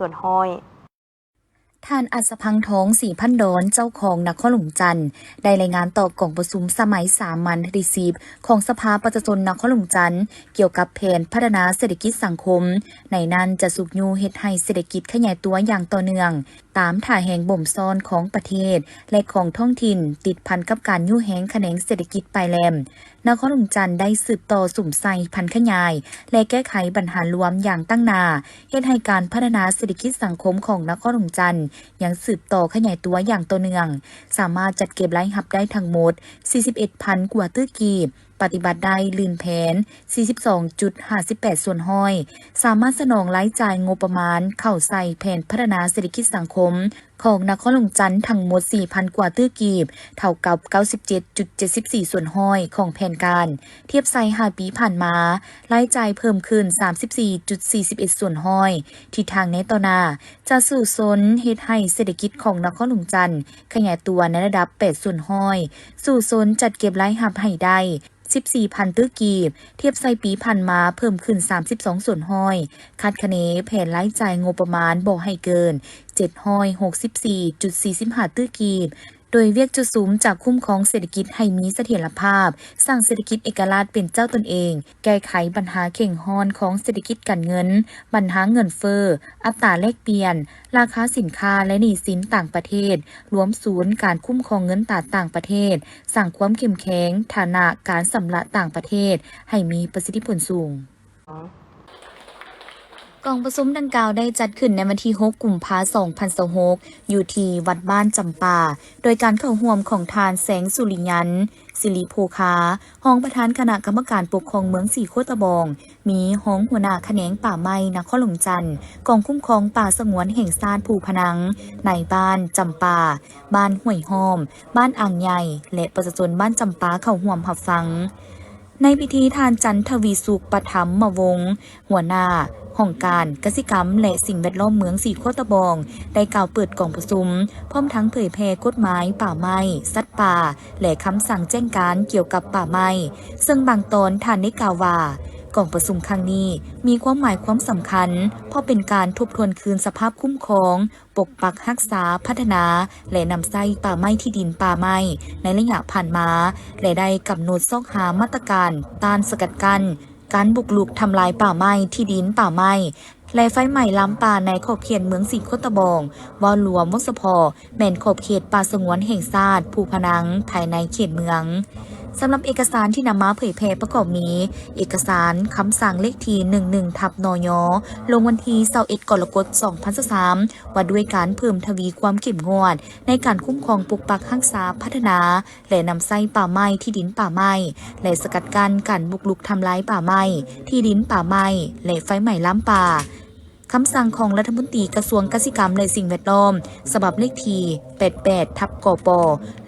ส่วนห้อยท่านอัศพังทองศรีพันดอนเจ้าของนครหลวงจันทร์ได้รายงานต่อกล่องประชุมสมัยสามัญรีซีฟของสภาประชาชนนครหลวงจันทร์เกี่ยวกับแผนพัฒนาเศรษฐกิจสังคมในนั้นจะสุกยูเฮ็ดให้เศรษฐกิจขยายตัวอย่างต่อเนื่องตามท่าแห่งบ่มซ้อนของประเทศและของท้องถิ่นติดพันกับการยู่แหงแขนงเศรษฐกิจปลายแหลมนครหลวงจันทร์ได้สืบต่อสุ่มใส่พันขยายและแก้ไขปัญหารวมอย่างตั้งหน้าเฮ็ดให้การพัฒนาเศรษฐกิจสังคมของนครหลวงจันทร์ยังสืบต่อขยายตัวอย่างต่อเนื่องสามารถจัดเก็บรายรับได้ทั้งหมด 41,000 กว่าตื้อกีบปฏิบัติได้ลื่นแผน 42.58 ส่วนห้อยสามารถสนองรายจ่ายงบประมาณเข้าใส่แผนพัฒนาเศรษฐกิจสังคมของนครหลวงจันทร์ทั้งหมด 4,000 กว่าตื้อกีบเท่ากับ 97.74 ส่วนห้อยของแผนการเทียบใส่5 ปีผ่านมารายจ่ายเพิ่มขึ้น 34.41 ส่วนห้อยทิศทางในต่อหน้าจะสู่ซนเฮ็ดให้เศรษฐกิจของนครหลวงจันทร์ขยายตัวในระดับ 8 ส่วนห้อยสู่ซนจัดเก็บรายรับให้ได้14,000 ตื้อกีบเทียบใส่ปีผ่านมาเพิ่มขึ้น32ส่วนห้อยคาดคะเนแผนรายจ่ายงบประมาณบ่ให้เกิน764.45 ตื้อกีบโดยเวียกจุดสูงจากคุ้มครองเศรษฐกิจให้มีเสถียรภาพสร้างเศรษฐกิจเอกราชเป็นเจ้าตนเองแก้ไขปัญหาเข่งห้อนของเศรษฐกิจการเงินปัญหาเงินเฟ้ออัตราแลกเปลี่ยนราคาสินค้าและหนี้สินต่างประเทศรวมศูนย์การคุ้มครองเงินตราต่างประเทศสร้างความเข้มแข็งฐานะการชำระต่างประเทศให้มีประสิทธิผลสูงกองประชุมดังกล่าวได้จัดขึ้นในวันที่ 6 กุมภาพันธ์ 2026 อยู่ที่วัดบ้านจำปา โดยการเข้าร่วมของทานแสงสุริยันสิริโภคารองประธานคณะกรรมการปกครองเมืองสีโคตะบอง มีรองหัวหน้าแขนงป่าไม้นครหลวงจันทร์กองคุ้มครองป่าสงวนแห่งชาติภูพนัง ในบ้านจำปา บ้านห้วยหอม บ้านอ่างใหญ่ และประชาชนบ้านจำปาเข้าร่วมรับฟัง ในพิธีทานจันทวีสุขปถัมมวงศ์หัวหน้าห้องการกสิกรรมและสิ่งแวดล้อมเมืองสีโคตะบองได้กล่าวเปิดกล่องประชุมพร้อมทั้งเผยแพร่กฎหมายป่าไม้สัตว์ป่าและคำสั่งแจ้งการเกี่ยวกับป่าไม้ซึ่งบางตอนท่านได้กล่าวว่ากล่องประชุมครั้งนี้มีความหมายความสำคัญเพราะเป็นการทบทวนคืนสภาพคุ้มครองปกปักรักษาพัฒนาและนำไส้ป่าไม้ที่ดินป่าไม้ในระยะผ่านมาและได้กำหนดซอกหามาตรการต้านสกัดกั้นการบุกรุกทำลายป่าไม้ที่ดินป่าไม้และไฟไหม้ล้ำป่าในขอบเขตเมืองสีโคตะบองวอรวมวสพแม่นขอบเขตป่าสงวนแห่งชาติภูพนังภายในเขตเมืองสำหรับเอกสารที่นำมาเผยแพร่ประกอบมีเอกสารคำสั่งเลขที่11/นย.ลงวันที่21 กรกฎาคม 2023 ว่าด้วยการเพิ่มทวีความเข้มงวดในการคุ้มครองปกปักรักษาพัฒนาและนำไส้ป่าไม้ที่ดินป่าไม้และสกัดกั้นการบุกรุกทำลายป่าไม้ที่ดินป่าไม้และไฟไหม้ล้ำป่าคำสั่งของรัฐมนตรีกระทรวงเกษตรกรรมและสิ่งแวดล้อมฉบับเลขที่88/กป.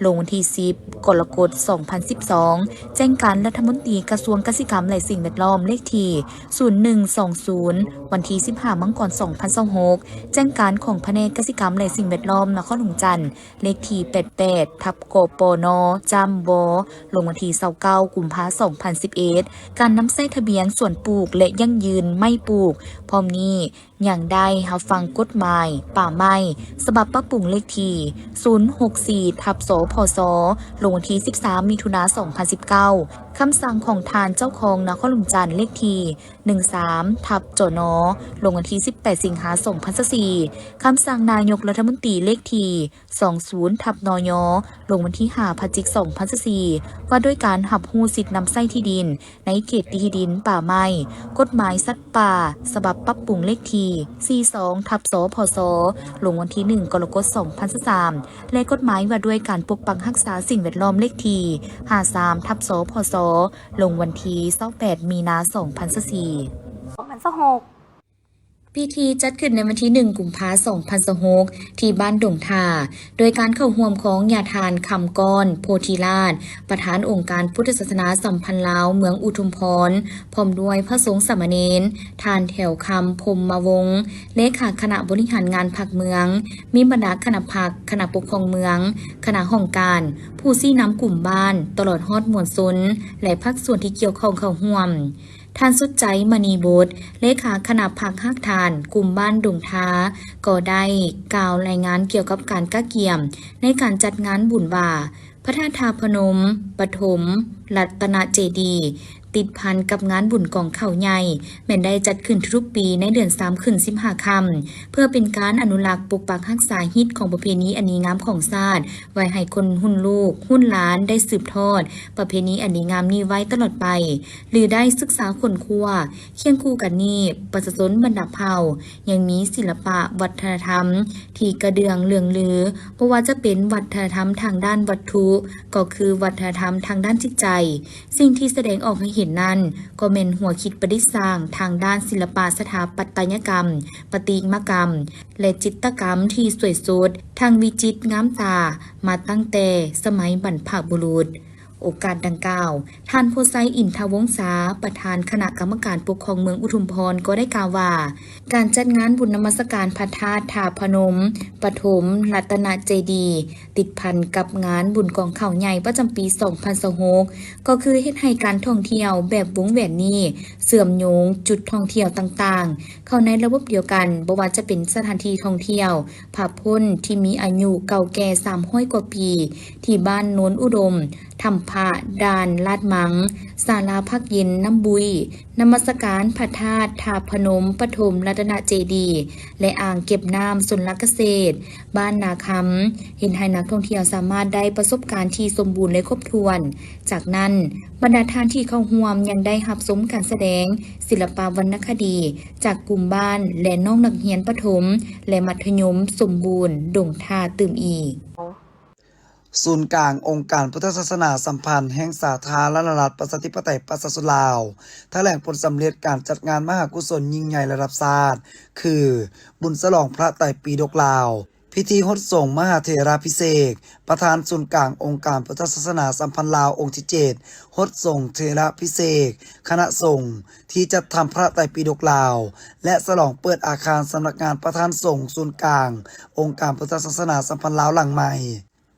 ลงวันที่10 กรกฎาคม 2012 แจ้งการรัฐมนตรีกระทรวงเกษตรกรรมและสิ่งแวดล้อมเลขที่0120 วันที่15 มกราคม 2026 แจ้งการของแผนกเกษตรกรรมและสิ่งแวดล้อมนครหลวงจันทร์เลขที่88/กปนจำบลงวันที่29 กุมภาพันธ์ 2011 การนำไส้ทะเบียนส่วนปลูกและยั่งยืนไม่ปลูกพร้อมนี้อย่างได้รับฟังกฎหมายป่าไม้ฉบับปรับปรุงเลขที่064/สพสลงวันที่13 มิถุนายน 2019 คำสั่งของทานเจ้าของนครหลวงจันทร์เลขที่13/จนลงวันที่18 สิงหาคม 2024 คำสั่งนายกรัฐมนตรีเลขที่20/นยลงวันที่5 พฤศจิกายน 2024 ว่าด้วยการหับหู้สิทธินำไส้ที่ดินในเขตที่ดินป่าไม้กฎหมายสัตว์ป่าฉบับปรับปรุงเลขที่42/สพสลงวันที่1 กรกฎาคม 2023 และกฎหมายว่าด้วยการปกปักรักษาสิ่งแวดล้อมเลขที่53/สพสลงวันที่28 มีนาคม 2024 พิธีจัดขึ้นในวันที่ 1 กุมภาพันธ์ 2026 ที่บ้านดงทาโดยการเข้าร่วมของญาทานคำก้อนโพธิราชประธานองค์การพุทธศาสนาสัมพันธ์ลาวเมืองอุทุมพรพร้อมด้วยพระสงฆ์สามเณรทานแถวคำพรหมวงศ์เลขาคณะบริหารงานพรรคเมืองมีบรรดาคณะพรรคคณะปกครองเมืองคณะห้องการผู้ซี่น้ำกลุ่มบ้านตลอดฮอดมวลชนและภาคส่วนที่เกี่ยวข้องเข้าร่วม ท่านสุดใจมณีบุตรเลขาคณะพรรคฮักทานกลุ่มบ้านดงท้าก็ได้กล่าวรายงานเกี่ยวกับการก้าเกี่ยมในการจัดงานบุญว่าพระธาตุพนมปฐมรัตนเจดีย์ติดพันกับงานบุญกองเข่าใหญ่แม่นได้จัดขึ้นทุกปีในเดือน3ขึ้น15ค่ำเพื่อเป็นการอนุรักษ์ปกปักรักษาฮิตของประเพณีอันดีงามของชาติไว้ให้คนรุ่นลูกรุ่นหลานได้สืบทอดประเพณีอันดีงามนี้ไว้ตลอดไปหรือได้ศึกษาค้นคว้าเคียงคู่กันนี้ประชาชนบรรดาเผ่ายังมีศิลปะวัฒนธรรมที่กระเดืองเลืองลือเพราะว่าจะเป็นวัฒนธรรมทางด้านวัตถุก็คือวัฒนธรรมทางด้านจิตใจสิ่งที่แสดงออกให้เห็นนั้นก็เป็นหัวคิดประดิษฐ์สร้างทางด้านศิลปะสถาปัตยกรรมประติมากรรมและจิตรกรรมที่สวยสดทางวิจิตรงามตามาตั้งแต่สมัยบรรพบุรุษโอกาสดังกล่าวท่านโพไซอินทวงศาประธานคณะกรรมการปกครองเมืองอุทุมพรก็ได้กล่าวว่าการจัดงานบุญนมัสการพระธาตุท่าพนมปฐมรัตนเจดีย์ติดพันกับงานบุญกองเข่าใหญ่ประจำปี2026ก็คือเฮ็ดให้การท่องเที่ยวแบบวงแหวนนี้เสื่อมโยงจุดท่องเที่ยวต่างๆเข้าในระบบเดียวกันบ่ว่าจะเป็นสถานที่ท่องเที่ยวผาพ้นที่มีอายุเก่าแก่300 กว่าปีที่บ้านโน้นอุดมทำผ้าดานลาดมังศาลาพักเย็นน้ำบุยนมัสการพระธาตุท่าพนมปฐมรัตนเจดีย์และอ่างเก็บน้ำสนลักเกษตรบ้านนาคำเห็นให้นักท่องเที่ยวสามารถได้ประสบการณ์ที่สมบูรณ์และครบถ้วนจากนั้นบรรดาท่านที่เข้าร่วมยังได้รับชมการแสดงศิลปวรรณคดีจากกลุ่มบ้านและน้องนักเรียนประถมและมัธยมสมบูรณ์ดงท่าตื่มอีกศูนย์กลางองค์การพุทธศาสนาสัมพันธ์แห่งสาธารณรัฐประชาธิปไตยประชาชนลาวแถลงผลสำเร็จการจัดงานมหากุศลยิ่งใหญ่ระดับชาติคือบุญฉลองพระไตรปิฎกลาวพิธีฮดส่งมหาเถราภิเษกประธานศูนย์กลางองค์การพุทธศาสนาสัมพันธ์ลาวองค์ที่7ฮดส่งเถระภิเษกคณะสงฆ์ที่จัดทำพระไตรปิฎกลาวและฉลองเปิดอาคารสำนักงานประธานสงฆ์ศูนย์กลางองค์การพุทธศาสนาสัมพันธ์ลาวหลังใหม่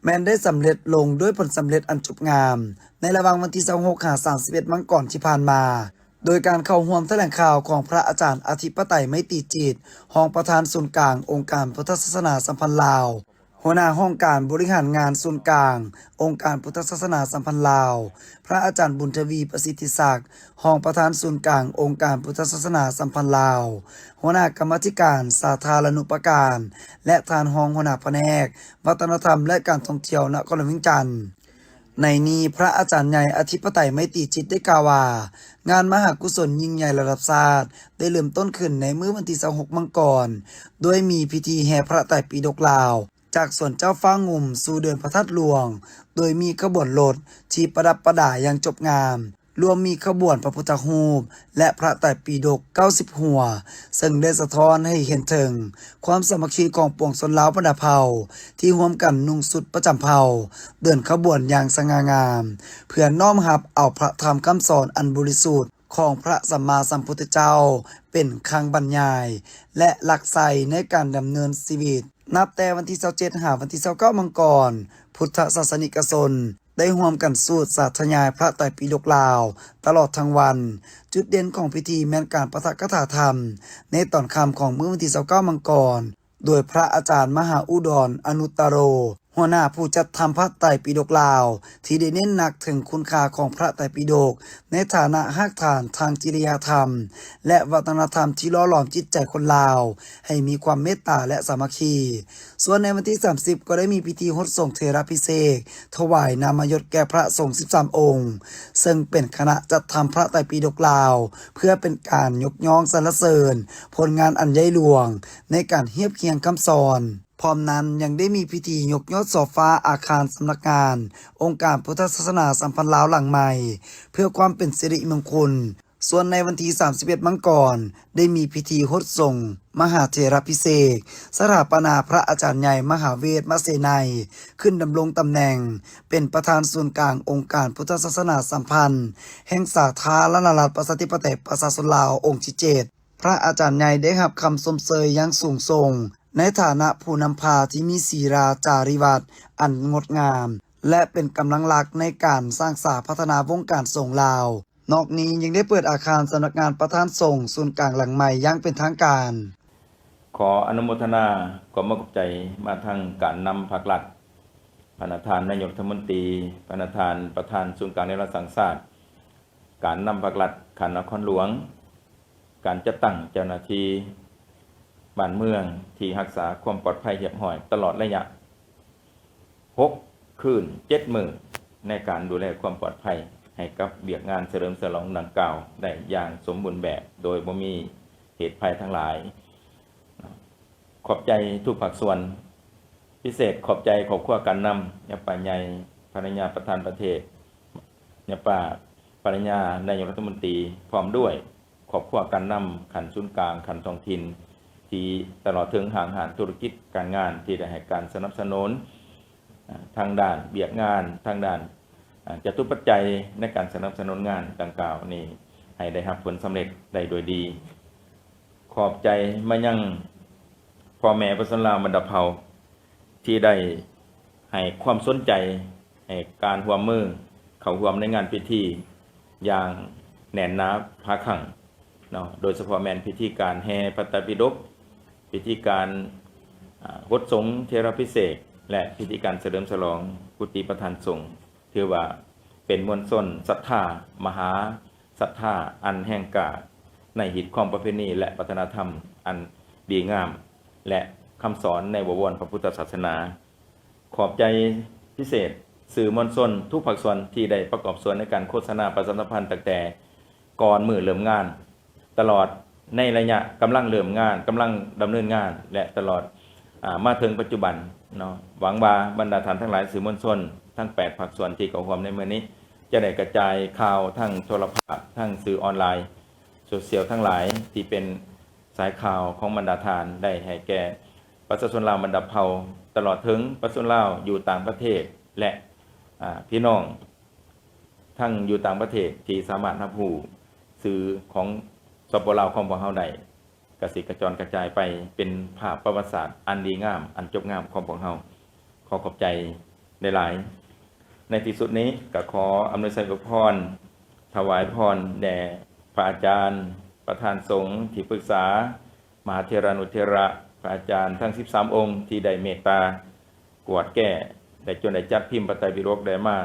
แม้นได้สำเร็จลงด้วยผลสำเร็จอันจุบงามในระหว่างวันที่26-31 มังกรที่ผ่านมาโดยการเข้าร่วมแถลงข่าวของพระอาจารย์อธิปไตยไมตรีจิตรองประธานศูนย์กลางองค์การพุทธศาสนาสัมพันธ์ลาวหัวหน้าห้องการบริหารงานศูนย์กลางองค์การพุทธศาสนาสัมพันธ์ลาวพระอาจารย์บุญทวีประสิทธิศักดิ์รองประธานศูนย์กลางองค์การพุทธศาสนาสัมพันธ์ลาวหัวหน้ากรรมาธิการสาธารณูปการและทานรองหัวหน้าแผนกวัฒนธรรมและการท่องเที่ยวนครหลวงเวียงจันทร์ในนี้พระอาจารย์ใหญ่อธิปไตยไมตรีจิตได้กล่าวว่างานมหากุศลยิ่งใหญ่ระดับชาติได้เริ่มต้นขึ้นในมื้อวันที่26 มังกรโดยมีพิธีแห่พระไตรปิฎกลาวจากสวนเจ้าฟ้างุ่มสู่เดินพระธาตุหลวงโดยมีขบวนรถที่ประดับประดาอย่างจบงามรวมมีขบวนพระพุทธรูปและพระไตรปิฎก90 หัวซึ่งได้สะท้อนให้เห็นถึงความสามัคคีของปวงชนลาวบรรดาเผ่าที่ร่วมกันนุ่งสุดประจำเผ่าเดินขบวนอย่างสง่างามเพื่อน้อมรับเอาพระธรรมคำสอนอันบริสุทธิ์ของพระสัมมาสัมพุทธเจ้าเป็นคำบรรยายและหลักใส่ในการดำเนินชีวิตนับแต่วันที่27 วันที่29 มังกรพุทธศาสนิกชนได้ร่วมกันสวดสาธยายพระไตรปิฎกลาวตลอดทั้งวันจุดเด่นของพิธีแม่นการปาฐกถาธรรมในตอนค่ำของมื้อวันที่29 มังกรโดยพระอาจารย์มหาอุดรอนุตตโรหัวหน้าผู้จัดทำพระไตรปิฎกลาวที่ได้เน้นหนักถึงคุณค่าของพระไตรปิฎกในฐานะรากฐานทางจริยธรรมและวัฒนธรรมที่หล่อหลอมจิตใจคนลาวให้มีความเมตตาและสามัคคีส่วนในวันที่30ก็ได้มีพิธีฮดส่งเถรภิเษกถวายนามยศแก่พระสงฆ์13 องค์ซึ่งเป็นคณะจัดทำพระไตรปิฎกลาวเพื่อเป็นการยกย่องสรรเสริญผลงานอันใหญ่หลวงในการเทียบเคียงคำสอนพร้อมนั้นยังได้มีพิธียกยอดสอฟ้าอาคารสำนักงานองค์การพุทธศาสนาสัมพันธ์ลาวหลังใหม่เพื่อความเป็นสิริมงคลส่วนในวันที่31 มังกรได้มีพิธีฮดส่งมหาเถรภิเษกสถาปนาพระอาจารย์ใหญ่มหาเวทมเสนัยขึ้นดำรงตำแหน่งเป็นประธานศูนย์กลางองค์การพุทธศาสนาสัมพันธ์แห่งสาธารณรัฐประชาธิปไตยประชาชนลาวองค์ที่7พระอาจารย์ใหญ่ได้รับคำชมเชยอย่างสูงส่งในฐานะผู้นำพาที่มีศีลาจาริวัตรอันงดงามและเป็นกำลังหลักในการสร้างสาพัฒนาวงการสงฆ์ลาว นอกนี้ยังได้เปิดอาคารสำนักงานประธานสงฆ์ศูนย์กลางหลังใหม่อย่างเป็นทางการ ขออนุโมทนาความขอบใจมาทางการนำภาครัฐพระประธานนายกรัฐมนตรีพระประธานศูนย์กลางในรัฐสังศาสตร์การนำภาครัฐขันนครหลวง การจัดตั้งเจ้าหน้าที่บ้านเมืองที่รักษาความปลอดภัยเรียบร้อยตลอดระยะ6 คืน 7 มื้อในการดูแลความปลอดภัยให้กับเบียกงานเฉลิมฉลองดังกล่าวได้อย่างสมบูรณ์แบบโดยบ่มีเหตุภัยทั้งหลายขอบใจทุกภาคส่วนพิเศษขอบใจครอบครัวการนำยาป่าใหญ่ภรรยาประธานประเทศยาป่าภรรยานายกรัฐมนตรีพร้อมด้วยครอบครัวการนำขันศูนย์กลางขันท้องถิ่นที่ตลอดถึงห่างหารธุรกิจการงานที่ได้ให้การสนับสนุนทางด้านเบียกงานทางด้านจตุปัจจัยในการสนับสนุนงานดังกล่าวนี้ให้ได้รับผลสำเร็จได้โดยดี ขอบใจมายังพ่อแม่ประชาชนลาวบรรดาเผ่าที่ได้ให้ความสนใจให้การร่วมมือเข้าร่วมในงานพิธีอย่างแน่นหนาพาคั่งเนาะโดยเฉพาะแม่นพิธีการแห่พระไตรปิฎกพิธีการหดสงฆ์เทระพิเศษกและพิธีการเฉลิมฉลองกุฏิประธานสงฆ์ถือว่าเป็นมวลชนศรัทธามหาศรัทธาอันแห่งกาจในหิตของประเพณีและวัฒนธรรมอันดีงามและคำสอนในบวรพระพุทธศาสนา ขอบใจพิเศษสื่อมวลชนทุกภาคส่วนที่ได้ประกอบส่วนในการโฆษณาประชาสัมพันธ์ตั้งแต่ก่อนมือเริ่มงานตลอดในระยะกำลังเริ่มงานกำลังดำเนินงานและตลอดมาถึงปัจจุบันเนาะหวังว่าบรรดาท่านทั้งหลายสื่อมวลชนทั้ง8ภาคส่วนที่เข้าร่วมในมื้อนี้จะได้กระจายข่าวทั้งโทรทัศน์ทั้งสื่อออนไลน์โซเชียลทั้งหลายที่เป็นสายข่าวของบรรดาท่านได้ให้แก่ประชาชนลาวบรรดาเผ่าตลอดถึงประชาชนลาวอยู่ต่างประเทศและพี่น้องทั้งอยู่ต่างประเทศที่สามารถรับรู้สื่อของสปปลาวของพวกเฮาได้กสิกระจรกระจายไปเป็นภาพประวัติศาสตร์อันดีงามอันจบงามของพวกเฮาขอขอบใจหลายๆในที่สุดนี้ก็ขออำนวยชัยพรถวายพรแด่พระอาจารย์ประธานสงฆ์ที่ปรึกษามหาเถรานุเถระพระอาจารย์ทั้ง13องค์ที่ได้เมตตากวดแก้ได้จนได้จัดพิมพ์พระไตรปิฎกได้มา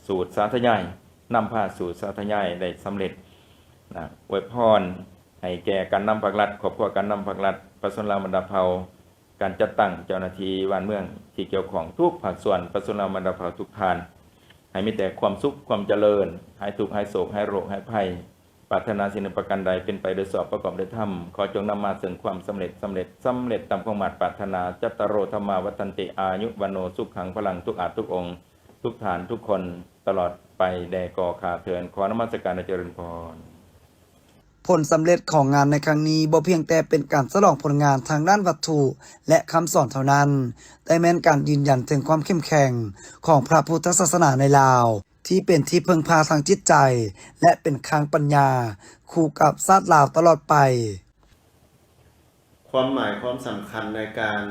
สูตรสาธยายนำพาสู่สาธยายได้สำเร็จอวยพรให้แก่การนำภาครัฐครอบครัวการนำภาครัฐประชาชนลาวบรรดาเผ่าการจัดตั้งเจ้าหน้าที่บ้านเมืองที่เกี่ยวข้องทุกภาคส่วนประชาชนลาวบรรดาเผ่าทุกท่านให้มีแต่ความสุขความเจริญหายทุกข์หายโศกหายโรคหายภัยปรารถนาสิ่งใดประการใดเป็นไปโดยชอบประกอบด้วยธรรมขอจงนำมาซึ่งความสำเร็จตามความหมายปรารถนาจัตตารโอธรรมาวัฏันติอายุวโนสุขังพลังทุกอาจทุกองค์ทุกฐานทุกคนตลอดไปแด่ก่อขาเถินขอนมัสการเจริญพร ผลสำเร็จของงานในครั้งนี้บ่เพียงแต่เป็นการฉลองผลงานทางด้านวัตถุและคำสอนเท่านั้นแต่แม้นการยืนยันถึงความเข้มแข็งของพระพุทธศาสนาในลาวที่เป็นที่พึ่งพาทางจิตใจและเป็นคลังปัญญาคู่กับชาติลาวตลอดไปความหมายความสำคัญในการ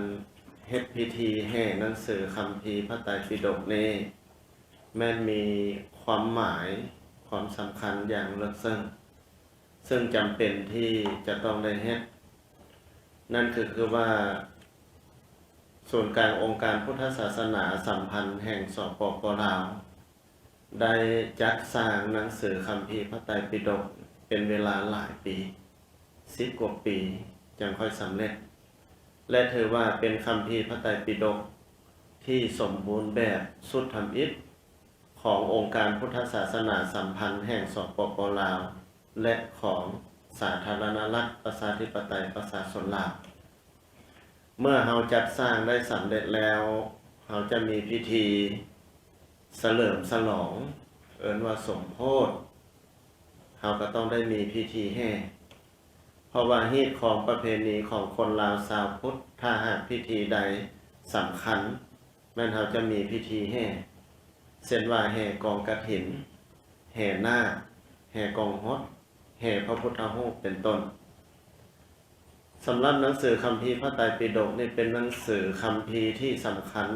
เฮ็ดพิธีแห่หนังสือคัมภีร์พระไตรปิฎกนี้แม้นมีความหมายความสำคัญอย่างลึกซึ้งซึ่งจำเป็นที่จะต้องได้เฮ็ดนั่นคือว่าศูนย์กลางองค์การพุทธศาสนาสัมพันธ์แห่งสปป.ลาวได้จัดสร้างหนังสือคัมภีร์พระไตรปิฎกเป็นเวลาหลายปี10 กว่าปีจึงค่อยสำเร็จและถือว่าเป็นคัมภีร์พระไตรปิฎกที่สมบูรณ์แบบสุดทำอิฐขององค์การพุทธศาสนาสัมพันธ์แห่งสปป.ลาวและของสาธารณรัฐประชาธิปไตยประชาชนลาวเมื่อเราจัดสร้างได้สำเร็จแล้วเราจะมีพิธีเฉลิมฉลองเอิ้นว่าสมโภชเราก็ต้องได้มีพิธีแห่เพราะว่าฮีตของประเพณีของคนลาวชาวพุทธถ้าหากพิธีใดสำคัญแม้นเราจะมีพิธีแห่เช่นว่าแห่กองกฐินแห่นาคแห่กองฮดแห่พระพุทธรูปเป็นต้นสำหรับหนังสือคัมภีร์พระไตรปิฎกนี่เป็นหนังสือคัมภีร์ที่สำคัญ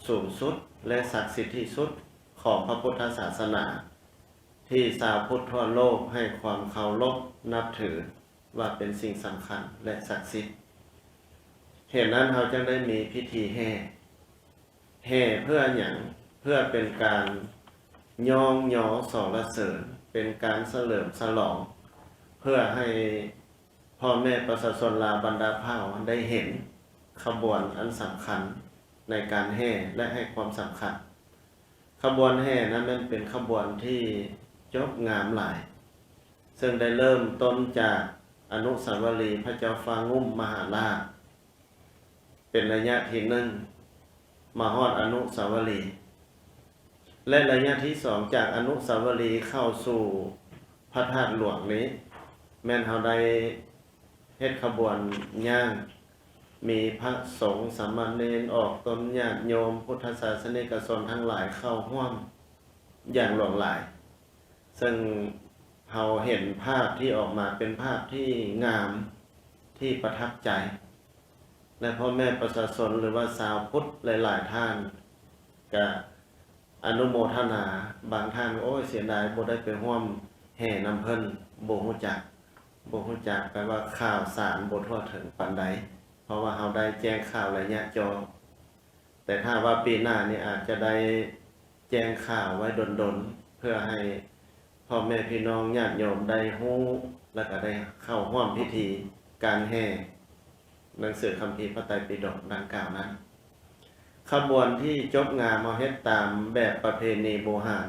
สูงสุดและศักดิ์สิทธิ์ที่สุดของพระพุทธศาสนา ที่ชาวพุทธทั่วโลกให้ความเคารพนับถือว่าเป็นสิ่งสำคัญและศักดิ์สิทธิ์เหตุนั้นเราจึงได้มีพิธีแห่เพื่ออย่างเพื่อเป็นการย่องยอสรรเสริญเป็นการเฉลิมฉลองเพื่อให้พ่อแม่ประชาชนลาวบรรดาเผ่าได้เห็นขบวนอันสำคัญในการแห่และให้ความสำคัญขบวนแห่นั้นมันเป็นขบวนที่ยกงามหลายซึ่งได้เริ่มต้นจากอนุสาวรีย์พระเจ้าฟ้างุ่มมหาราชเป็นระยะที่1มาฮอดอนุสาวรีย์และระยะที่2จากอนุสาวรีย์เข้าสู่พระธาตุหลวงนี้แม่นเฮาได้เฮ็ดขบวนย่างมีพระสงฆ์สามเณรออกตนญาติโยมพุทธศาสนิกชนทั้งหลายเข้าร่วมอย่างหลากหลายซึ่งเราเห็นภาพที่ออกมาเป็นภาพที่งามที่ประทับใจและพ่อแม่ประชาชนหรือว่าชาวพุทธหลายๆท่านก็อนุโมทนาบางท่านโอ้ยเสียดายบ่ได้ไปร่วมแห่นำเพิ่นบ่ฮู้จักแปลว่าข่าวสารบ่ทั่วถึงปานใดเพราะว่าเราได้แจ้งข่าวระยะจอแต่ถ้าว่าปีหน้านี่อาจจะได้แจ้งข่าวไว้ดนๆเพื่อให้พ่อแม่พี่น้องญาติโยมได้ฮู้แล้วก็ได้เข้าร่วมพิธีการแห่หนังสือคัมภีร์พระไตรปิฎกดังกล่าวนั้นขบวนที่จบงามมาเฮ็ดตามแบบประเพณีโบราณ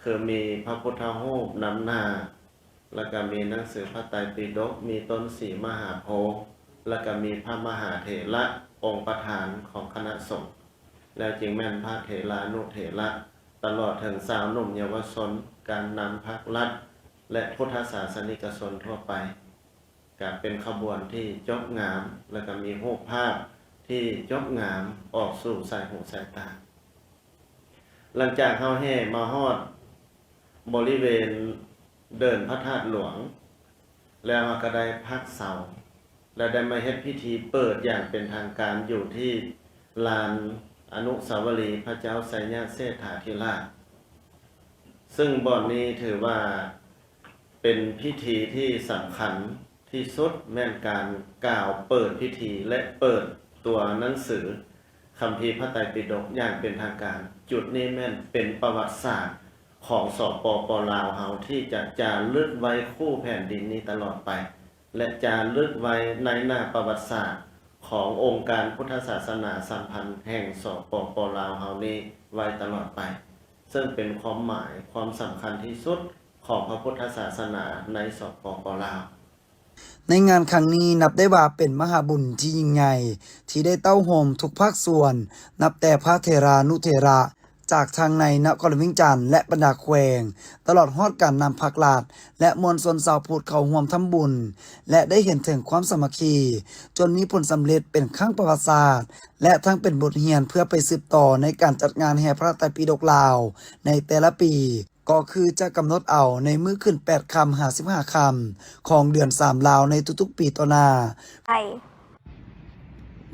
คือมีพระพุทธรูปนำหน้าแล้วก็มีหนังสือพระไตรปิฎกมีต้นสีมหาโพธิ์แล้วก็มีพระมหาเถระองค์ประธานของคณะสงฆ์แล้วจึงแม่นพระเถรานุเถระตลอดถึงสาวหนุ่มเยาวชนการนำภักรัฐและพุทธศาสนิกชนทั่วไปก็เป็นขบวนที่จบงามแล้วก็มีรูปภาพที่จบงามออกสู่สายหูสายตาหลังจากเฮาแห่มาฮอดบริเวณเดินพระธาตุหลวงแล้วก็ได้พักเสาและได้มาเฮ็ดพิธีเปิดอย่างเป็นทางการอยู่ที่ลานอนุสาวรีย์พระเจ้าไสยเชษฐาธิราชซึ่งบ่อนนี้ถือว่าเป็นพิธีที่สำคัญที่สุดแม่นการกล่าวเปิดพิธีและเปิดตัวหนังสือคัมภีร์พระไตรปิฎกอย่างเป็นทางการจุดนี้แม่นเป็นประวัติศาสตร์ของสปป.ลาวเฮาที่จะจารึกไว้คู่แผ่นดินนี้ตลอดไปและจารึกไว้ในหน้าประวัติศาสตร์ขององค์การพุทธศาสนาสัมพันธ์แห่งสปป.ลาวเฮานี้ไว้ตลอดไปซึ่งเป็นความหมายความสำคัญที่สุดของพระพุทธศาสนาในสปป.ลาวในงานครั้งนี้นับได้ว่าเป็นมหาบุญที่ยิ่งใหญ่ที่ได้เต้าโฮมทุกภาคส่วนนับแต่พระเถรานุเถระจากทางในนครเวียงจันทน์และบรรดาแขวงตลอดฮอดการนำภักราชและมวลชนชาวพุทธเข้าร่วมทำบุญและได้เห็นถึงความสามัคคีจนมีผลสำเร็จเป็นครั้งประวัติศาสตร์และทั้งเป็นบทเรียนเพื่อไปสืบต่อในการจัดงานแห่พระไตรปิฎกลาวในแต่ละปีก็คือจะกำหนดเอาในมื้อขึ้น8 ค่ำ55 ค่ำของเดือน3ลาวในทุกๆปีต่อหน้า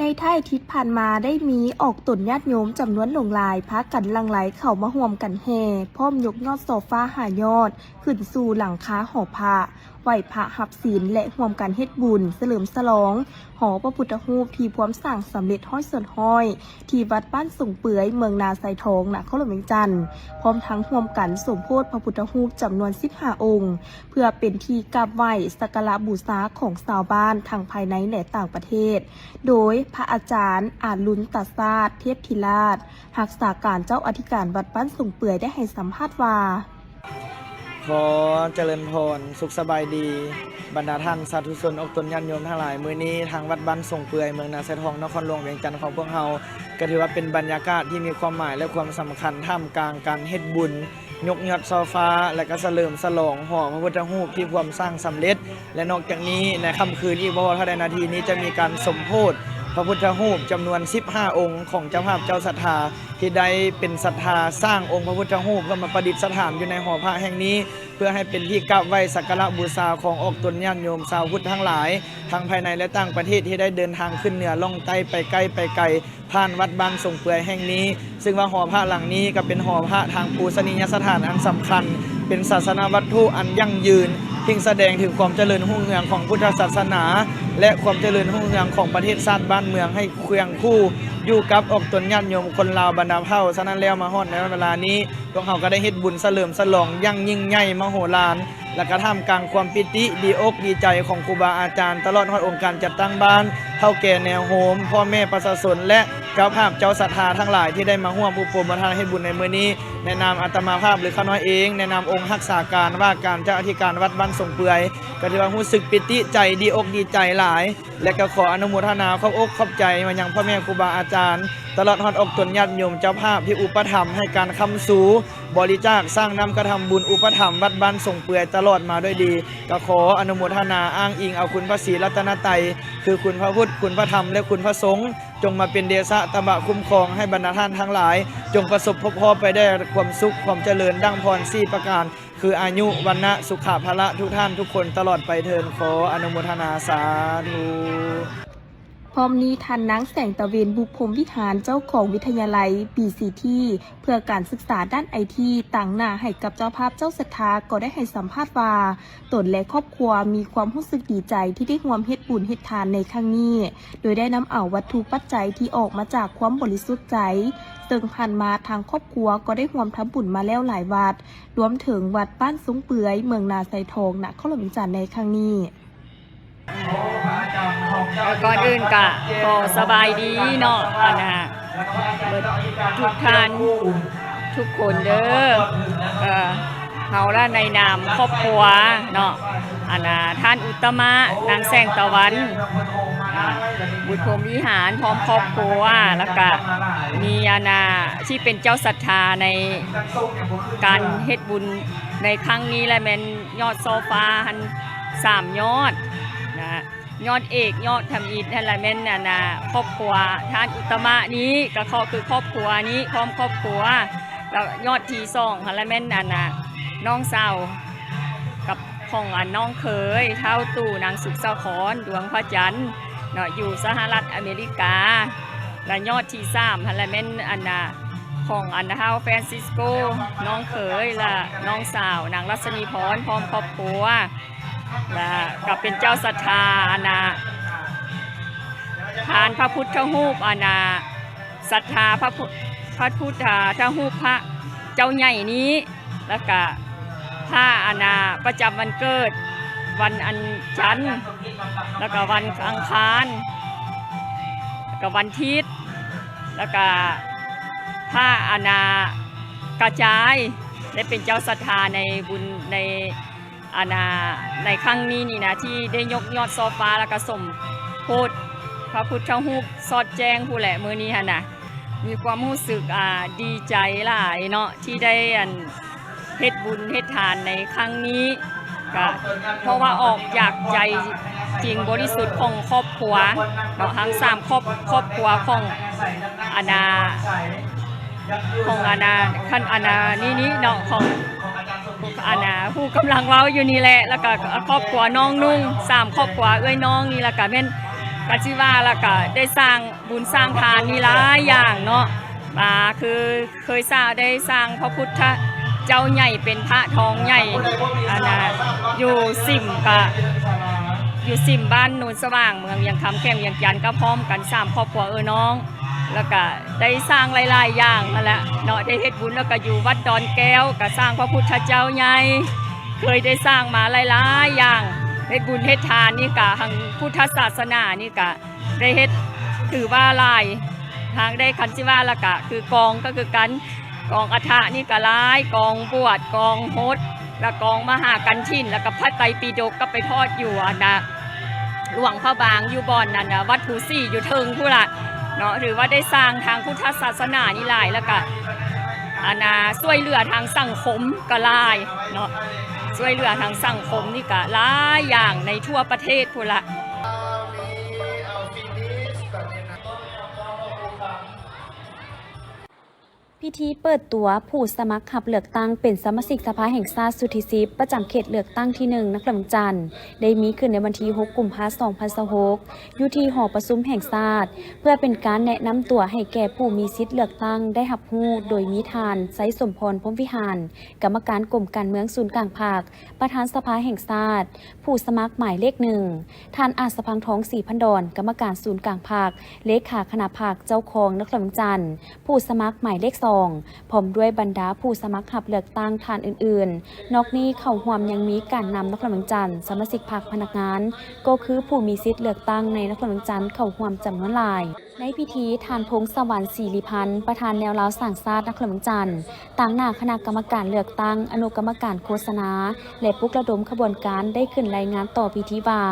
ในท้ายอาทิตย์ผ่านมาได้มีออกตนญาติโยมจำนวนหลงหลายพากันหลั่งไหลเข้ามาร่วมกันแห่พร้อมยกยอดโซฟาหายอดขึ้นสู่หลังคาหอพระไหว้พระหับศีลและร่วมกันเฮ็ดบุญเฉลิมฉลองหอพระพุทธรูปที่พร้อมสร้างสำเร็จห้อยส่วนห้อยที่วัดบ้านส่งเปื่อยเมืองนาไซทองนครเวียงจันทน์พร้อมทั้งร่วมกันสมโภชพระพุทธรูปจำนวน15 องค์เพื่อเป็นที่กราบไหว้สักการะบูชาของชาวบ้านทั้งภายในและต่างประเทศโดยพระอาจารย์อาลุนตศาสตร์เทพธิราชรักษาการเจ้าอธิการวัดบ้านส่งเปื่อยได้ให้สัมภาษณ์ว่าขอเจริญพรสุขสบายดีบรรดาท่านสาธุชนอกตนญาติโยมทั้งหลายมื้อนี้ทางวัดบ้านส่งเปื่อยเมืองนาไซทองนครหลวงเวียงจันทน์ของพวกเราก็ถือว่าเป็นบรรยากาศที่มีความหมายและความสำคัญท่ามกลางการเฮ็ดบุญยกยอดโซฟาและก็เฉลิมฉลองหอพระพุทธรูปที่ความสร้างสำเร็จและนอกจากนี้ในค่ำคืนอีกบ่เท่าใดนาทีนี้จะมีการสมโภชพระพุทธรูปจำนวน15 องค์ของเจ้าภาพเจ้าศรัทธาที่ได้เป็นศรัทธาสร้างองค์พระพุทธรูปก็มาประดิษฐานอยู่ในหอพระแห่งนี้เพื่อให้เป็นที่กราบไหว้สักการะบูชาของออกตนญาติโยมชาวพุทธทั้งหลายทั้งภายในและต่างประเทศที่ได้เดินทางขึ้นเหนือล่องใต้ไปใกล้ไปไกลผ่านวัดบ้านส่งเปื่อยแห่งนี้ซึ่งว่าหอพระหลังนี้ก็เป็นหอพระทางปูชนียสถานอันสำคัญ เป็นศาสนาวัตถุอันยั่งยืนที่แสดงถึงความเจริญรุ่งเรืองของพุทธศาสนา และความเจริญรุ่งเรืองของประเทศชาติบ้านเมืองให้เคียงคู่อยู่กับออกตนญาติโยมคนลาวบรรดาเผ่าฉะนั้นแล้วมาฮอดในเวลานี้พวกเขาก็ได้เฮ็ดบุญเฉลิมฉลองอย่างยิ่งใหญ่มโหฬารและก็ท่ามกลางความปิติดีอกดีใจของครูบาอาจารย์ตลอดฮอดองค์การจัดตั้งบ้านเฒ่าแก่แนวโฮมพ่อแม่ประชาชนและเจ้าภาพเจ้าศรัทธาทั้งหลายที่ได้มาร่วมอุปโภคบริโภคเฮ็ดบุญในมื้อนี้ในนามอาตมาภาพหรือข้าน้อยเองในนามองค์รักษาการว่าการเจ้าอธิการวัดบ้านสงเปื่อยก็ถือว่ารู้สึกปิติใจดีอกดีใจหลายและก็ขออนุโมทนาขอบอกขอบใจมายังพ่อแม่ครูบาอาจารย์ตลอดฮอดอกตนญาติโยมเจ้าภาพที่อุปถัมภ์ให้การค้ำสู่บริจาคสร้างนำกระทำบุญอุปถัมภ์วัดบ้านสงเปื่อยตลอดมาด้วยดีก็ขออนุโมทนาอ้างอิงเอาคุณพระศรีรัตนตรัยคือคุณพระพุทธคุณพระธรรมและคุณพระสงฆ์จงมาเป็นเดชะตบะคุ้มครองให้บรรดาท่านทั้งหลายจงประสบพบพอไปได้ความสุขความเจริญดังพร4ประการคืออายุวรรณะสุขภละทุกท่านทุกคนตลอดไปเทินขออนุโมทนาสาธุ พร้อมนี้ทันนางแสงตะเวนบุพพรหมวิหารเจ้าของวิทยาลัย BCT เพื่อการศึกษาด้านไอทีต่างหน้าให้กับเจ้าภาพเจ้าศรัทธาก็ได้ให้สัมภาษณ์ว่าตนและครอบครัวมีความรู้สึกดีใจที่ได้ร่วมเฮ็ดบุญเฮ็ดทานในครั้งนี้โดยได้นำเอาวัตถุปัจจัยที่ออกมาจากความบริสุทธิ์ใจซึ่งผ่านมาทางครอบครัวก็ได้ร่วมทำบุญมาแล้วหลายวัดรวมถึงวัดบ้านสุงเปื่อยเมืองนาไซทองนครหลวงจันทร์ในครั้งนี้ก่อนอื่นก็ขอสบายดีเนาะเบิดทุกท่านทุกคนเด้อเฮาละในนามครอบครัวเนาะท่านอุตตมะนางแสงตะวันบุตรพรหมวิหารพร้อมครอบครัวแล้วก็มีที่เป็นเจ้าศรัทธาในการเฮ็ดบุญในครั้งนี้และแม่นยอดโซฟาหัน3ยอดยอดเอกยอดทำอิฐนั่นแหละแม่นครอบครัวท่านอุตตมะนี้ก็คือครอบครัวนี้พร้อมครอบครัวแล้วยอดที่2หั่นละแม่นน้องสาวกับของน้องเคยเท่าตู่นางสุขสาครดวงพระจันทร์เนาะอยู่สหรัฐอเมริกาและยอดที่3หั่นละแม่นของเฮาแฟรานซิสโกน้องเคยและน้องสาวนางรัศมีพรพร้อมครอบครัวและก็เป็นเจ้าศรัทธาทานพระพุทธรูปศรัทธาพระพุทธรูปพระเจ้าใหญ่นี้แล้วก็ผ้าประจำวันเกิดวันอันจันทร์แล้วก็วันอังคารแล้วก็วันอาทิตย์แล้วก็ผ้ากระจายได้เป็นเจ้าศรัทธาในบุญในครั้งนี้นี่นะที่ได้ยกยอดโซฟาแล้วก็สมโพธิพระพุทธรูปสอดแจ้งผู้แหละมื้อนี้หั่นน่ะมีความรู้สึกดีใจหลายเนาะที่ได้เฮ็ดบุญเฮ็ดทานในครั้งนี้ก็เพราะว่าออกจากใจจริงบริสุทธิ์ของครอบครัวเนาะทั้ง3ครอบครัวของนี่เนาะของผู้กำลังเว้าอยู่นี่แหละแล้วก็ครอบครัวน้องนุ่ง3ครอบครัวเอ้ยน้องนี่แล้วก็แม่นกะสิว่าแล้วก็ได้สร้างบุญสร้างทานนี่หลายอย่างเนาะคือเคยได้สร้างพระพุทธเจ้าใหญ่เป็นพระทองใหญ่อยู่สิมบ้านโนนสว่างเมืองเวียงคำแข้งเวียงจันทร์ก็พร้อมกัน3ครอบครัวน้องแล้วก็ได้สร้างหลายๆอย่างนั่นแหละเนาะได้เฮ็ดบุญแล้วก็อยู่วัดดอนแก้วก็สร้างพระพุทธเจ้าใหญ่เคยได้สร้างมาหลายๆอย่างเฮ็ดบุญเฮ็ดทานนี่ก็ทางพุทธศาสนานี่ก็ได้เฮ็ดถือว่าหลายทางได้คันสิว่าแล้วก็คือกองก็คือกันกองอัฐะนี่ก็หลายกองบวชกองโฮสแล้วกองมหากันทินแล้วก็พระไตรปิฎกก็ไปทอดอยู่หลวงพระบางอยู่บ่อนนั่นวัดภูซี่อยู่เทิงผู้ละเนาะหรือว่าได้สร้างทางพุทธศาสนานี่หลายแล้วก็ช่วยเหลือทางสังคมก็หลายเนาะช่วยเหลือทางสังคมนี่ก็หลายอย่างในทั่วประเทศพุ่นละพิ พิธีเปิดตัวผู้สมัครขับเลือกตั้งเป็นสมาชิกสภาแห่งชาติสุทธิสิบประจำเขตเลือกตั้งที่1นักลำจันทร์ได้มีขึ้นในวันที่6กุมภาพันธ์2026อยู่ที่หอประชุมแห่งชาติเพื่อเป็นการแนะนำตัวให้แก่ผู้มีสิทธิ์เลือกตั้งได้รับรู้โดยมีทานไสสมพรพรหมวิหารกรรมการกรมการเมืองศูนย์กลางภาคประธานสภาแห่งชาติผู้สมัครหมายเลข1ท่านอาจสพังทองศรีพันดรกรรมการศูนย์กลางภาคเลขาคณะภาคเจ้าของนักลำจันทร์ผู้สมัครหมายเลข2พร้อมด้วยบรรดาผู้สมัครขับเลือกตั้งท่านอื่นๆนอกนี้เข้าร่วมยังมีการนำนักลำจันทร์สมาชิกพรรคพนักงานก็คือผู้มีสิทธิ์เลือกตั้งในนักลำจันทร์เข้าร่วมจำนวนหลายในพิธีทานพงศวรรค์ศิริพันธ์ประธานแนวราวสร้างชาตินักลำจันทร์ต่างหน้าคณะกรรมการเลือกตั้งอนุกรรมการโฆษณาและปลุกระดมขบวนการได้ขึ้นรายงานต่อพิธีว่า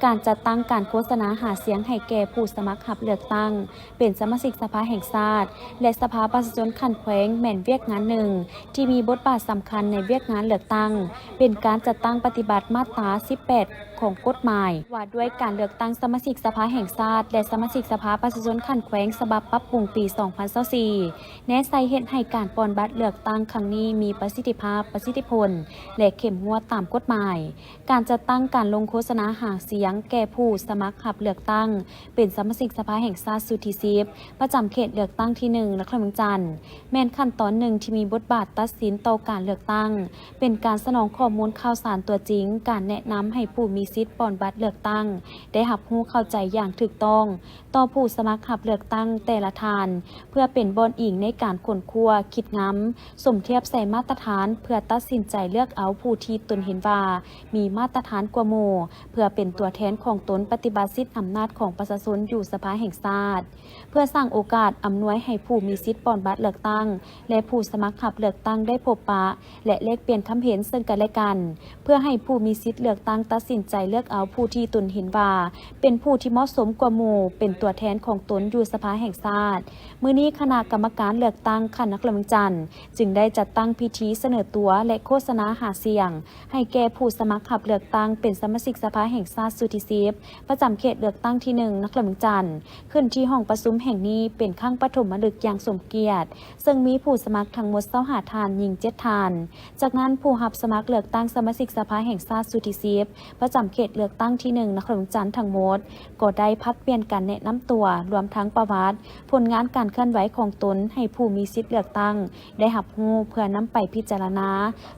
การจัดตั้งการโฆษณาหาเสียงให้แก่ผู้สมัครขับเลือกตั้งเป็นสมาชิกสภาแห่งชาติและสภาประชาชนขันแขวงแม่นเวียกงานหนึ่งที่มีบทบาทสำคัญในเวียกงานเลือกตั้งเป็นการจัดตั้งปฏิบัติมาตรา18ของกฎหมายว่าด้วยการเลือกตั้งสมาชิกสภาแห่งชาติและสมาชิกสภาประชาชนขันแขวงฉบับปรับปรุงปี 2024แนะใส่เหตุให้การปอนบัตรเลือกตั้งครั้งนี้มีประสิทธิภาพประสิทธิผลและเข้มงวดตามกฎหมายการจัดตั้งการลงโฆษณาหาเสียงแก่ผู้สมัครขับเลือกตั้งเป็นสมาชิกสภาแห่งชาติสุทธิสิบประจำเขตเลือกตั้งที่1นครหลวงจันทร์แม่นขั้นตอนหนึ่งที่มีบทบาทตัดสินต่อการเลือกตั้งเป็นการสนองข้อมูลข่าวสารตัวจริงการแนะนำให้ผู้มีสิทธิ์ปอนบัตรเลือกตั้งได้รับรู้เข้าใจอย่างถูกต้องต่อผู้สมัครขับเลือกตั้งแต่ละทานเพื่อเป็นบอนอิงในการค้นคว้าคิดง้ำสมเทียบใส่มาตรฐานเพื่อตัดสินใจเลือกเอาผู้ที่ตนเห็นว่ามีมาตรฐานกว่าหมู่เพื่อเป็นตัวแทนของตนปฏิบัติสิทธิอำนาจของประชาชนอยู่สภาแห่งชาติเพื่อสร้างโอกาสอำนวยให้ผู้มีสิทธิ์ปอนบัตรเลือกตั้งและผู้สมัครขับเลือกตั้งได้พบปะและแลกเปลี่ยนความเห็นซึ่งกันและกันเพื่อให้ผู้มีสิทธิ์เลือกตั้งตัดสินใจเลือกเอาผู้ที่ตนเห็นว่าเป็นผู้ที่เหมาะสมกว่าหมู่เป็นตัวแทนของตนอยู่สภาแห่งชาติมื้อนี้คณะกรรมการเลือกตั้งคณะนครหลวงจันทร์จึงได้จัดตั้งพิธีเสนอตัวและโฆษณาหาเสียงให้แก่ผู้สมัครขับเลือกตั้งเป็นสมาชิกสภาแห่งชาติสุทธิสิบประจำเขตเลือกตั้งที่1นครหลวงจันทร์ขึ้นที่ห้องประชุมแห่งนี้เป็นครั้งปฐมฤกษ์อย่างสมเกียรติซึ่งมีผู้สมัครทั้งหมด25ทานหญิง7ทานจากนั้นผู้รับสมัครเลือกตั้งสมาชิกสภาแห่งชาติสุทธิสิบประจำเขตเลือกตั้งที่1นครหลวงจันทร์ทั้งหมดก็ได้พัดเปลี่ยนกันแนะนำตัวรวมทั้งประวัติผลงานการเคลื่อนไหวของตนให้ผู้มีสิทธิ์เลือกตั้งได้รับรู้เพื่อนำไปพิจารณา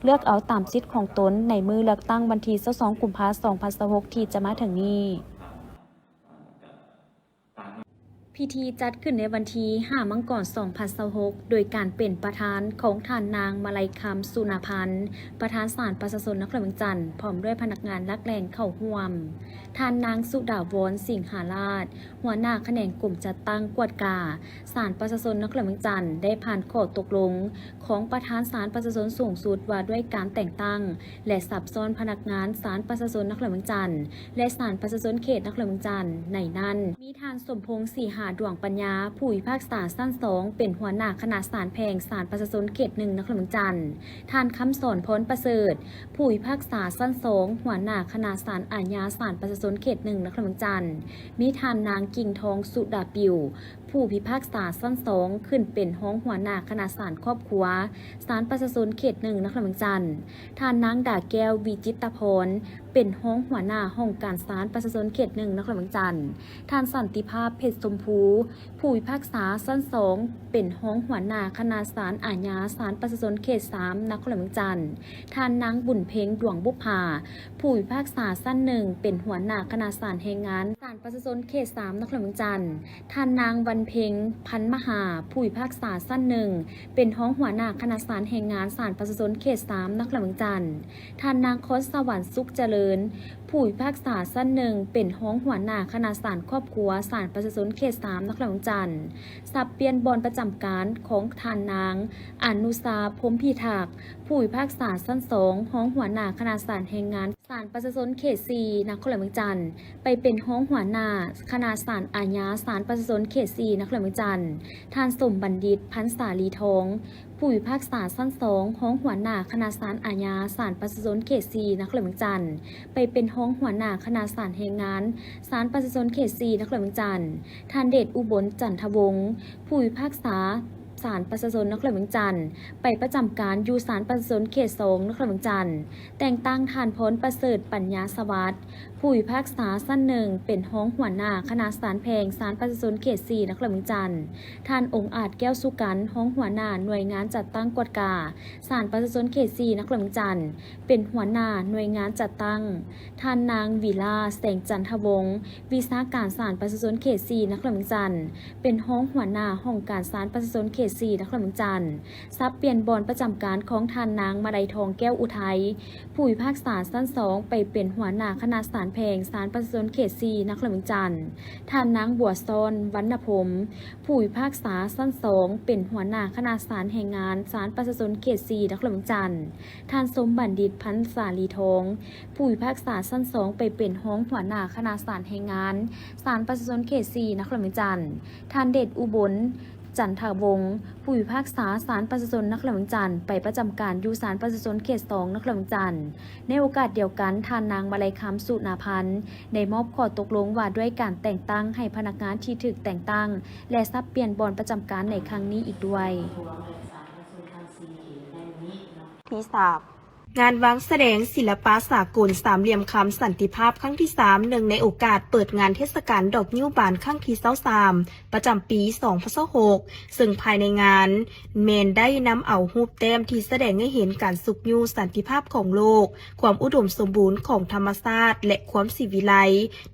เลือกเอาตามสิทธิ์ของตนในมือเลือกตั้งวันที่22กุมภาพันธ์2026ที่จะมาถึงนี้พิธีจัดขึ้นในวันที่5มังกร2026โดยการเป็นประธานของท่านนางมาลัยคำสุนาพันธ์ประธานศาลประชาชนนครหลวงจันทร์พร้อมด้วยพนักงานรักแรงเข้าร่วมท่านนางสุดาวรสิงหาราชหัวหน้าแขนงกลุ่มจัดตั้งกวดกาศาลประชาชนนครหลวงจันทร์ได้ผ่านข้อตกลงของประธานศาลประชาชนสูงสุดว่าด้วยการแต่งตั้งและสับซ้อนพนักงานศาลประชาชนนครหลวงจันทร์และศาลประชาชนเขตนครหลวงจันทร์ในนั้นมีท่านสมพงษ์ศรีหาดวงปัญญาผู้พิพากษาสั้น2เป็นหัวหน้าคณะศาลแพงศาลประชาชนเขต1นครหลวงจันทร์ท่านคำสอนพรประเสริฐผู้พิพากษาสั้น2หัวหน้าคณะศาลอาญาศาลประชาชนเขต1นครหลวงจันทร์มีท่านนางกิ่งทองสุดาปิวผู้พิพากษาสั้น2ขึ้นเป็นห้องหัวหน้าคณะศาลครอบครัวศาลประชาชนเขต1นครหลวงจันทร์ท่านนางดาแก้ววิจิตรพรเป็นห้องหัวหน้าห้องการศาลประชาชนเขต1นครหลวงจันทร์ท่านสันติภาพเพชรชมพูผู้พิพากษาสั้น2เป็นห้องหัวหน้าคณะศาลอาญาศาลประชาชนเขต3นครหลวงจันทร์ท่านนางบุญเพ็งดวงบุภาผู้พิพากษาสั้น1เป็นหัวหน้าคณะศาลแรงงานศาลประชาชนเขต3นครหลวงจันทร์ท่านนางวันเพ็งพันมหาผู้พิพากษาสั้น1เป็นห้องหัวหน้าคณะศาลแรงงานศาลประชาชนเขต3นครหลวงจันทร์ท่านนางคศสวรรค์สุขเจริญผู้พิพากษาสั้น1เป็นห้องหัวหน้าคณะศาลครอบครัวศาลประชาชนเขต3นครหลวงจันทร์สับเปลี่ยนบอลประจำการของท่านนางอนุสาพรหมพิทักษ์ผู้พิพากษาสั้น2ห้องหัวหน้าคณะศาลแรงงานศาลประชาชนเขต4นครหลวงจันทร์ไปเป็นห้องหัวหน้าคณะศาลอาญาศาลประชาชนเขต4นครหลวงจันทร์ท่านสมบัณฑิตพันษาลีทองผู้พิพากษาสั้น2ห้องหัวหน้าคณะศาลอาญาศาลประชาชนเขต4นครหลวงจันทร์ไปเป็นห้องหัวหน้าคณะศาลแรงงานศาลประชาชนเขต4นครหลวงจันทร์ท่านเดชอุบลจันทวงศ์ผู้พิพากษา ศาลประชาชนนครหลวงเวียงจันทน์ไปประจำการอยู่ศาลประชาชนเขต2นครหลวงเวียงจันทน์แต่งตั้งท่านพลประเสริฐปัญญาสวัสดิ์ผู้พิพากษาสั้นหนึ่งเป็นห้องหัวหน้าคณะศาลแพงศาลประชาชนเขต4นครหลวงเวียงจันทน์ท่านองค์อาจแก้วสุกันห้องหัวหน้าหน่วยงานจัดตั้งกฎกาศาลประชาชนเขต4นครหลวงเวียงจันทน์เป็นหัวหน้าหน่วยงานจัดตั้งท่านนางวิลาแสงจันทวงศ์วิชาการศาลประชาชนเขต4นครหลวงเวียงจันทน์เป็นห้องหัวหน้าห้องการศาลประชาชนเขต4นครหลวงเวียงจันทน์ซับเปลี่ยนบอนประจำการของท่านนางมาลัยทองแก้วอุทัยผู้พิพากษาสั้น2ไปเป็นหัวหน้าคณะศาลแพงศาลประชาชนเขต4นครหลวงเวียงจันทน์ท่านนางบัวซ้อนวรรณพรหมผู้พิพากษาสั้น2เป็นหัวหน้าคณะศาลแห่งงานศาลประชาชนเขต4นครหลวงเวียงจันทน์ท่านสมบัณฑิตพันษาลีทองผู้พิพากษาสั้น2ไปเป็นห้องหัวหน้าคณะศาลแห่งงานศาลประชาชนเขต4นครหลวงเวียงจันทน์ท่านเดชอุบลจันทวงศ์ผู้พิพากษาศาลประชาชนนครหลวงเวียงจันทน์ไปประจำการอยู่ศาลประชาชนเขต2นครหลวงเวียงจันทน์ในโอกาสเดียวกันท่านนางมาลัยคำสุนาพันธ์ได้มอบข้อตกลงว่าด้วยการแต่งตั้งให้พนักงานที่ถูกแต่งตั้งและสับเปลี่ยนบอนประจำการในครั้งนี้อีกด้วยที่3งานวางแสดงศิลปะสากลสามเหลี่ยมคำสันติภาพครั้งที่3หนึ่งในโอกาสเปิดงานเทศกาลดอกนิ้วบานครั้งที่23ประจำปี2026ซึ่งภายในงานเมนได้นำเอารูปแต้มที่แสดงให้เห็นการสุขอยู่สันติภาพของโลกความอุดมสมบูรณ์ของธรรมชาติและความสิวิไล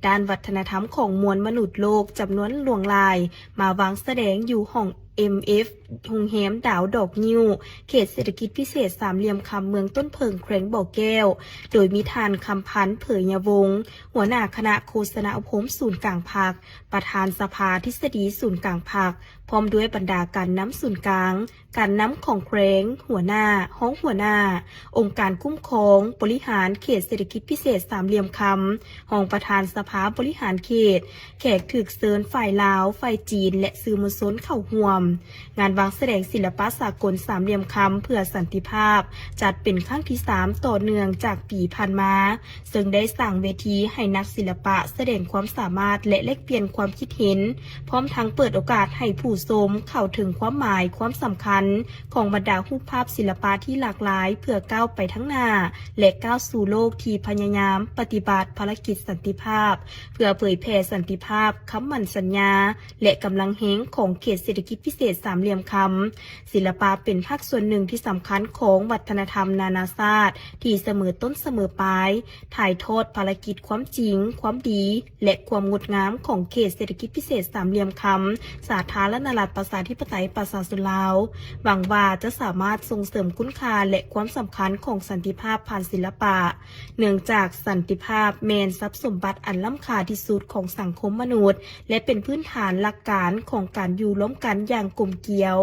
ด้านวัฒนธรรมของมวลมนุษย์โลกจำนวนหลวงหลายมาวางแสดงอยู่ห้องMF โรงแรมดาวดอกนิ้วเขตเศรษฐกิจพิเศษสามเหลี่ยมคำเมืองต้นเพิงแขวงบ่อแก้วโดยมีทานคำพันธ์เผยยวงศ์หัวหน้าคณะโฆษณาอุปมศูนย์กลางภาคประธานสภาทฤษฎีศูนย์กลางภาคพร้อมด้วยบรรดาการน้ำศูนย์กลางการน้ำของแขวงหัวหน้าห้องหัวหน้าองค์การคุ้มครองบริหารเขตเศรษฐกิจพิเศษสามเหลี่ยมคำห้องประธานสภาบริหารเขตแขกถึกเซินฝ่ายลาวฝ่ายจีนและสื่อมวลชนเข้าร่วมงานวางแสดงศิลปะสากลสามเหลี่ยมคำเพื่อสันติภาพจัดเป็นครั้งที่3ต่อเนื่องจากปีผ่านมาซึ่งได้สร้างเวทีให้นักศิลปะแสดงความสามารถและแลกเปลี่ยนความคิดเห็นพร้อมทั้งเปิดโอกาสให้ผู้ชมเข้าถึงความหมายความสำคัญของบรรดารูปภาพศิลปะที่หลากหลายเพื่อก้าวไปทั้งหน้าและก้าวสู่โลกที่พยายามปฏิบัติภารกิจสันติภาพเพื่อเผยแผ่สันติภาพคำมั่นสัญญาและกำลังแห่งของเขตเศรษฐกิจพิเศษสามเหลี่ยมคำศิลปะเป็นภาคส่วนหนึ่งที่สำคัญของวัฒนธรรมนานาชาติที่เสมอต้นเสมอปลายถ่ายทอดภารกิจความจริงความดีและความงดงามของเขตเศรษฐกิจพิเศษสามเหลี่ยมคำสาธารณรัฐประชาธิปไตยประชาชนลาวหวังว่าจะสามารถส่งเสริมคุณค่าและความสำคัญของสันติภาพผ่านศิลปะเนื่องจากสันติภาพแมนทรัพย์สมบัติอันล้ำค่าที่สุดของสังคมมนุษย์และเป็นพื้นฐานหลักการของการอยู่ร่วมกันอย่างกลมเกลียว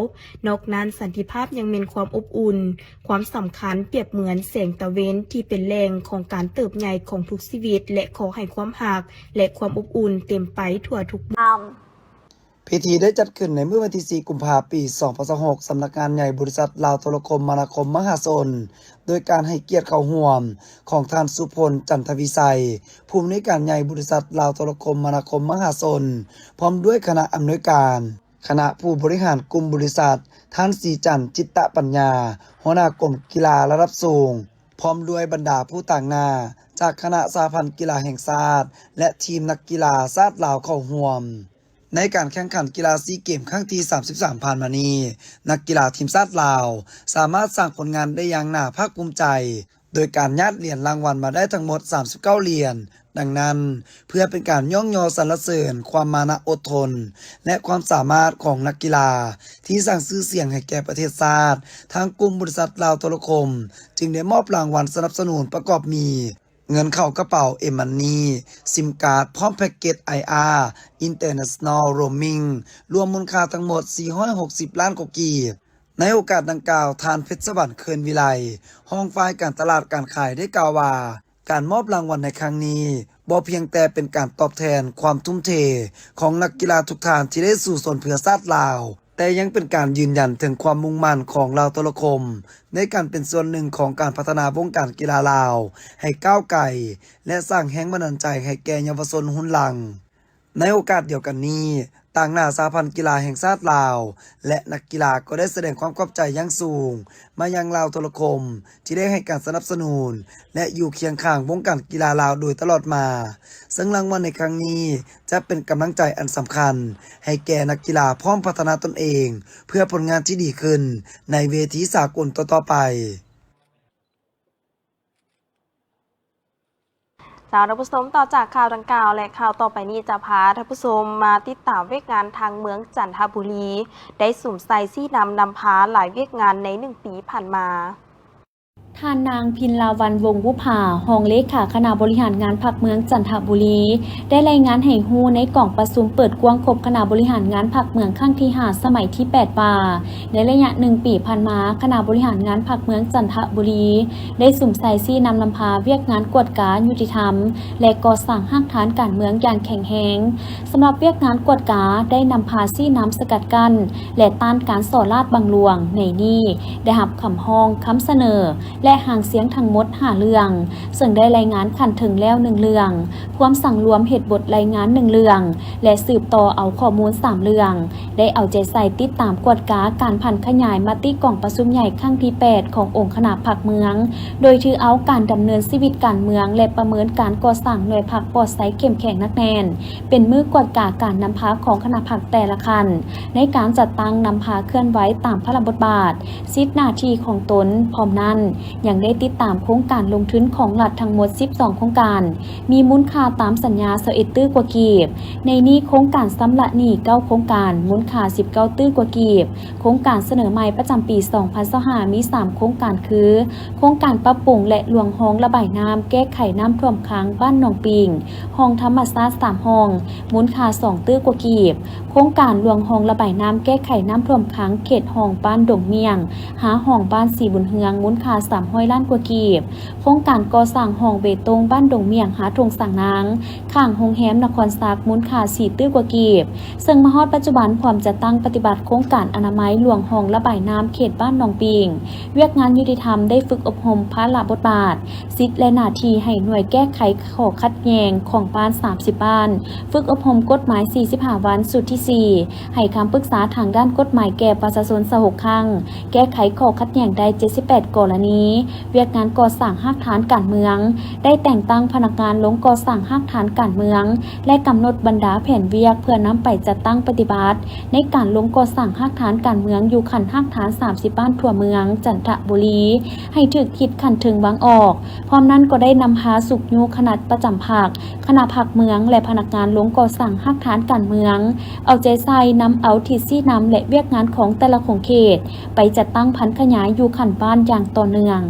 นอกนั้นสันติภาพยังมีความอบอุ่นความสำคัญเปรียบเหมือนแสงตะเวนที่เป็นแหล่งของการเติบใหญ่ของทุกชีวิตและขอให้ความหักและความอบอุ่นเต็มไปทั่วทุกมุม พิธีได้จัดขึ้นในเมื่อวันที่4กุมภาพันธ์ปี2026สำนักงานใหญ่บริษัทลาวโทรคมมนาคมมหาชนโดยการให้เกียรติเข้าร่วมของท่านสุพลจันทวิไสผู้อำนวยการใหญ่บริษัทลาวโทรคมมนาคมมหาชนพร้อมด้วยคณะอำนวยการคณะผู้บริหารกลุ่มบริษัทท่านสีจันทร์จิตตปัญญาหัวหน้ากรมกีฬาระดับสูงพร้อมด้วยบรรดาผู้ต่างหน้าจากคณะสหพันธ์กีฬาแห่งชาติและทีมนักกีฬาชาติลาวเข้าร่วมในการแข่งขันกีฬาซีเกมครั้งที่33ผ่านมานี้นักกีฬาทีมชาติลาวสามารถสร้างผลงานได้อย่างน่าภาคภูมิใจโดยการญาติเหรียญรางวัลมาได้ทั้งหมด39เหรียญดังนั้นเพื่อเป็นการย่องยอสรรเสริญความมานะอดทนและความสามารถของนักกีฬาที่สร้างชื่อเสียงให้แก่ประเทศชาติทางกลุ่มบริษัทลาวโทรคมจึงได้มอบรางวัลสนับสนุนประกอบมีเงินเข้ากระเป๋าเอมันนี่ซิมการ์ดพร้อมแพ็กเกจ IR International Roaming รวมมูลค่าทั้งหมด460ล้านกว่ากีบในโอกาสดังกล่าวทานเพชรสวรรค์เคินวิไลห้องฝ่ายการตลาดการขายได้กล่าวว่าการมอบรางวัลในครั้งนี้บ่เพียงแต่เป็นการตอบแทนความทุ่มเทของนักกีฬาทุกท่านที่ได้สู่สนเพื่อชาติลาวแต่ยังเป็นการยืนยันถึงความมุ่งมั่นของลาวโทรคมในการเป็นส่วนหนึ่งของการพัฒนาวงการกีฬาลาวให้ก้าวไกลและสร้างแรงบันดาลใจให้แก่เยาวชนรุ่นหลังในโอกาสเดียวกันนี้ต ต่างหน้าสหพันธ์กีฬาแห่งชาติลาวและนักกีฬาก็ได้แสดงความขอบใจอย่างสูงมายังลาวโทรคมที่ได้ให้การสนับสนุนและอยู่เคียงข้างวงการกีฬาลาวโดยตลอดมาซึ่งรางวัลในครั้งนี้จะเป็นกำลังใจอันสำคัญให้แก่นักกีฬาพร้อมพัฒนาตนเองเพื่อผลงานที่ดีขึ้นในเวทีสากลต่อๆไปแล้วท่านผู้ชมต่อจากข่าวดังกล่าวและข่าวต่อไปนี้จะพาท่านผู้ชมมาติดตามเวียกงานทางเมืองจันทบุรีได้สุ่มใส่ซี่นำพาหลายเวียกงานใน1 ปีผ่านมาท่านนางพินลาวันวงศ์วุภารองเลขาคณะบริหารงานพรรคเมืองจันทบุรีได้รายงานให้ฮู้ในกล่องประชุมเปิดกว้างครบคณะบริหารงานพรรคเมืองครั้งที่5สมัยที่8ว่าในระยะ1 ปีผ่านมาคณะบริหารงานพรรคเมืองจันทบุรีได้สุ่มใส่ซี่นำพาเวียกงานกวดกายุติธรรมและก่อสร้างห้างฐานการเมืองอย่างแข็งแรงสำหรับเวียกงานกวดกาได้นำพาซี่น้ำสกัดกั้นและต้านการส่อลาดบังหลวงในนี้ได้รับคำห้องคำเสนอและห่างเสียงทั้งหมด5 เรื่องซึ่งได้รายงานขันถึงแล้ว1 เรื่องพร้อมสั่งรวมเหตุบทรายงาน1 เรื่องและสืบต่อเอาข้อมูล3 เรื่องได้เอาใจใส่ติดตามกวดกาการพันขยายมาติกล่องประชุมใหญ่ครั้งที่8ขององค์คณะพรรคเมืองโดยถือเอาการดำเนินชีวิตการเมืองและประเมินการก่อสร้างหน่วยพรรคปลอดภัยเข้มแข็งนักแน่นเป็นมือกวดกาการนำพาของคณะพรรคแต่ละคันในการจัดตั้งนำพาเคลื่อนไหวตามพระบทบาทสิทธิหน้าที่ของตนพร้อมนั้นยังได้ติดตามโครงการลงทุนของรัฐทั้งหมด12 โครงการมีมูลค่าตามสัญญา21 ตื้อกว่ากีบในนี้โครงการสำระหนี้9 โครงการมูลค่า19 ตื้อกว่ากีบโครงการเสนอใหม่ประจำปี 2025มี3 โครงการคือโครงการปรับปรุงและลวงห้องระบายน้ำแก้ไขน้ำท่วมค้างบ้านหนองปิงห้องธรรมศาสตร์3 ห้องมูลค่า2 ตื้อกว่ากีบโครงการลวงห้องระบายน้ำแก้ไขน้ำท่วมค้างเขตห้องบ้านดงเมียงหาห้องบ้านสีบุญเฮืองมูลค่า300 ล้านกว่ากีบโครงการก่อสร้างห้องเบตงบ้านดงเมียงหาทงสั่งนางข้างโรงแรมนครซักมูลค่า4 ตื้อกว่ากีบซึ่งมาฮอดปัจจุบันพร้อมจะตั้งปฏิบัติโครงการอนามัยหลวงห้องระบายน้ำเขตบ้านหนองปิงเวียกงานยุติธรรมได้ฝึกอบรมพระบทบาทสิทธิและหน้าที่ให้หน่วยแก้ไขข้อขัดแย้งของบ้าน30 บ้านฝึกอบรมกฎหมาย45 วันสุดที่4ให้คำปรึกษาทางด้านกฎหมายแก่ประชาชน26 ครั้งแก้ไขข้อขัดแย้งได้78 กรณีเวียกงานก่อสร้างห้างฐานการเมืองได้แต่งตั้งพนักงานลงก่อสร้างห้างฐานการเมืองและกำหนดบรรดาแผนเวียกเพื่อนำไปจัดตั้งปฏิบัติในการลงก่อสร้างห้างฐานการเมืองอยู่ขันห้างฐาน30 บ้านทั่วเมืองจันทบุรีให้ถึกคิดขันถึงวางออกพร้อมนั้นก็ได้นำพาสุขยูคณะประจำภาคคณะพรรคเมืองและพนักงานลงก่อสร้างห้างฐานการเมืองเอาใจใส่นำเอาทิศซี่นำและเวียกงานของแต่ละของเขตไปจัดตั้งพันขยายอยู่ขันบ้านอย่างต่อเนื่อง